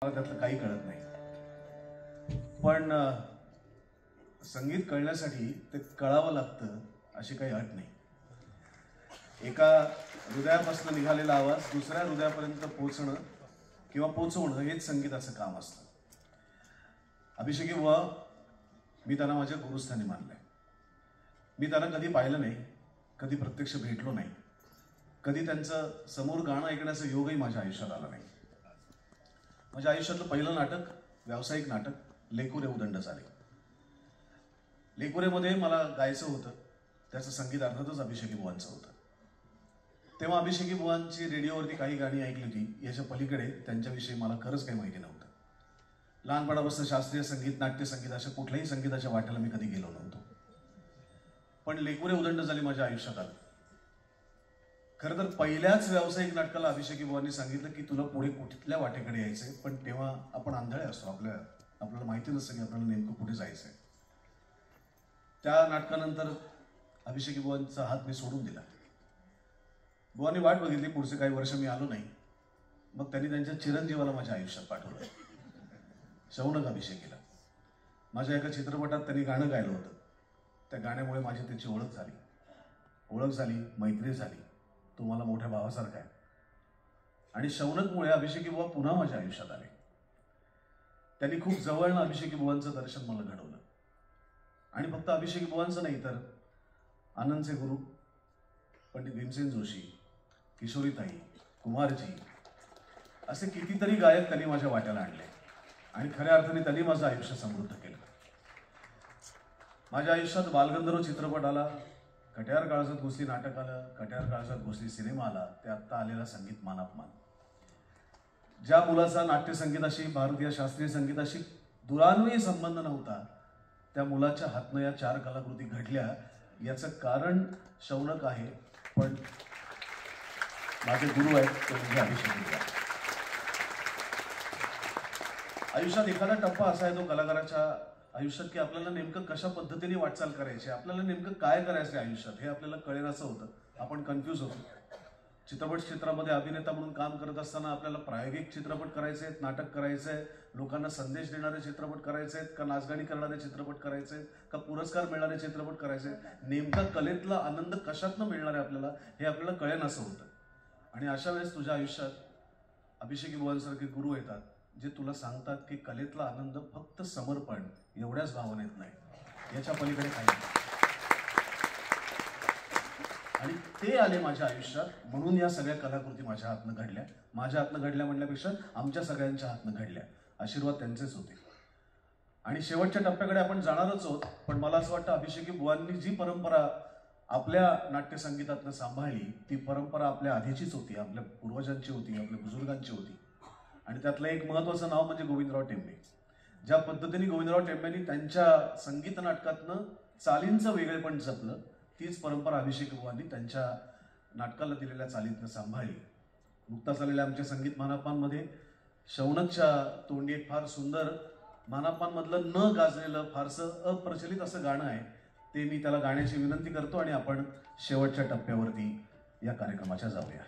मला त्यातलं काही कळत नाही, पण संगीत कळण्यासाठी ते कळावं लागतं अशी काही अट नाही. एका हृदयापासून निघालेला आवाज दुसऱ्या हृदयापर्यंत पोहोचणं किंवा पोहोचवणं हेच संगीताचं काम असतं. अभिषेकी बुवा, मी त्यांना माझ्या गुरुस्थानी मानलंय. मी त्यांना कधी पाहिलं नाही, कधी प्रत्यक्ष भेटलो नाही, कधी त्यांचं समोर गाणं ऐकण्याचा योगही माझ्या आयुष्यात आला नाही. माझ्या आयुष्यातलं पहिलं नाटक, व्यावसायिक नाटक, लेकुरे उदंड झाले. लेकुरेमध्ये मला गायचं होतं, त्याचं संगीत अर्थातच अभिषेकी बुवांचं होतं. तेव्हा अभिषेकी बुवांची रेडिओवरती काही गाणी ऐकली होती, याच्या पलीकडे त्यांच्याविषयी मला खरंच काही माहिती नव्हतं. लहानपणापासून शास्त्रीय संगीत, नाट्यसंगीत अशा कुठल्याही संगीताच्या वाट्याला मी कधी गेलो नव्हतो. पण लेकुरे उदंड झाली माझ्या आयुष्यात आलं. खरं तर पहिल्याच व्यावसायिक नाटकाला अभिषेकी बुवांनी सांगितलं की तुला पुढे कुठल्या वाटेकडे यायचंय, पण तेव्हा आपण आंधळे असतो, आपल्याला माहिती नसतं की आपल्याला नेमकं कुठे जायचंय. त्या नाटकानंतर अभिषेकी बुवांचा हात मी सोडून दिला. बुवांनी वाट बघितली, पुढचे काही वर्ष मी आलो नाही. मग त्यांनी त्यांच्या चिरंजीवाला माझ्या आयुष्यात पाठवलं, शौनक अभिषेकीला. माझ्या एका चित्रपटात त्यांनी गाणं गायलं होतं. त्या गाण्यामुळे माझी त्याची ओळख झाली, मैत्री झाली. तो मला मोठ्या भावासारखा आहे. आणि शौनकमुळे अभिषेकी बुवा पुन्हा माझ्या आयुष्यात आले. त्यांनी खूप जवळनं अभिषेकी बुवांचं दर्शन मला घडवलं. आणि फक्त अभिषेकी बुवांचं नाही, तर आनंदचे गुरु पंडित भीमसेन जोशी, किशोरीताई, कुमारजी असे कितीतरी गायक त्यांनी माझ्या वाट्याला आणले. आणि खऱ्या अर्थाने त्यांनी माझं आयुष्य समृद्ध केलं. माझ्या आयुष्यात बालगंधर्व चित्रपट आला, कट्यार काळजात घुसली नाटक आलं, कट्यार काळजात घुसली सिनेमा आला, ते आत्ता आलेला संगीत मानापमान. ज्या मुलाचा नाट्यसंगीताशी, भारतीय शास्त्रीय संगीताशी दुरान्वयी संबंध नव्हता, त्या मुलाच्या हातनं या 4 कलाकृती घडल्या. याचं कारण शौनक आहे, पण माझे गुरु आहेत ते म्हणजे अभिषेकी बुवा. आयुष्यात एखादा टप्पा असा आहे तो कलाकाराच्या आयुष्यात की आपल्याला नेमकं कशा पद्धतीने वाटचाल करायची, आपल्याला नेमकं काय करायचं आयुष्यात हे आपल्याला कळेनासं होतं. आपण कन्फ्यूज होतो. चित्रपट क्षेत्रामध्ये अभिनेता म्हणून काम करत असताना आपल्याला प्रायोगिक चित्रपट करायचे आहेत, नाटक करायचं आहे, लोकांना संदेश देणारे चित्रपट करायचे आहेत, का नाचगाणी करणारे चित्रपट करायचे आहेत, का पुरस्कार मिळणारे चित्रपट करायचे आहेत, नेमका कलेतला आनंद कशातनं मिळणार आहे आपल्याला हे आपल्याला कळेनासं होतं. आणि अशा वेळेस तुझ्या आयुष्यात अभिषेकी बुवांसारखे गुरु येतात, जे तुला सांगतात की कलेतला आनंद फक्त समर्पण एवढ्याच भावनेत नाही, याच्या पलीकडे काही नाही. आणि ते आले माझ्या आयुष्यात, म्हणून या सगळ्या कलाकृती माझ्या हातनं घडल्या. माझ्या हातनं घडल्या म्हणण्यापेक्षा आमच्या सगळ्यांच्या हातनं घडल्या. आशीर्वाद त्यांचेच होते. आणि शेवटच्या टप्प्याकडे आपण जाणारच आहोत. पण मला असं वाटतं अभिषेकी बुवांनी जी परंपरा आपल्या नाट्यसंगीतातनं सांभाळली, ती परंपरा आपल्या आधीचीच होती, आपल्या पूर्वजांची होती, आपल्या बुजुर्गांची होती. आणि त्यातलं एक महत्त्वाचं नाव म्हणजे गोविंदराव टेंबे. ज्या पद्धतीने गोविंदराव टेंबेंनी त्यांच्या संगीत नाटकातनं चालींचं वेगळेपण जपलं, तीच परंपरा अभिषेकी बुवांनी त्यांच्या नाटकाला दिलेल्या चालीतनं सांभाळली. नुकताच आलेल्या आमच्या संगीत मानापांमध्ये शौनकच्या तोंडी एक फार सुंदर मानापांमधलं न गाजलेलं फारसं अप्रचलित असं गाणं आहे. ते मी त्याला गाण्याची विनंती करतो आणि आपण शेवटच्या टप्प्यावरती या कार्यक्रमाच्या जाऊया.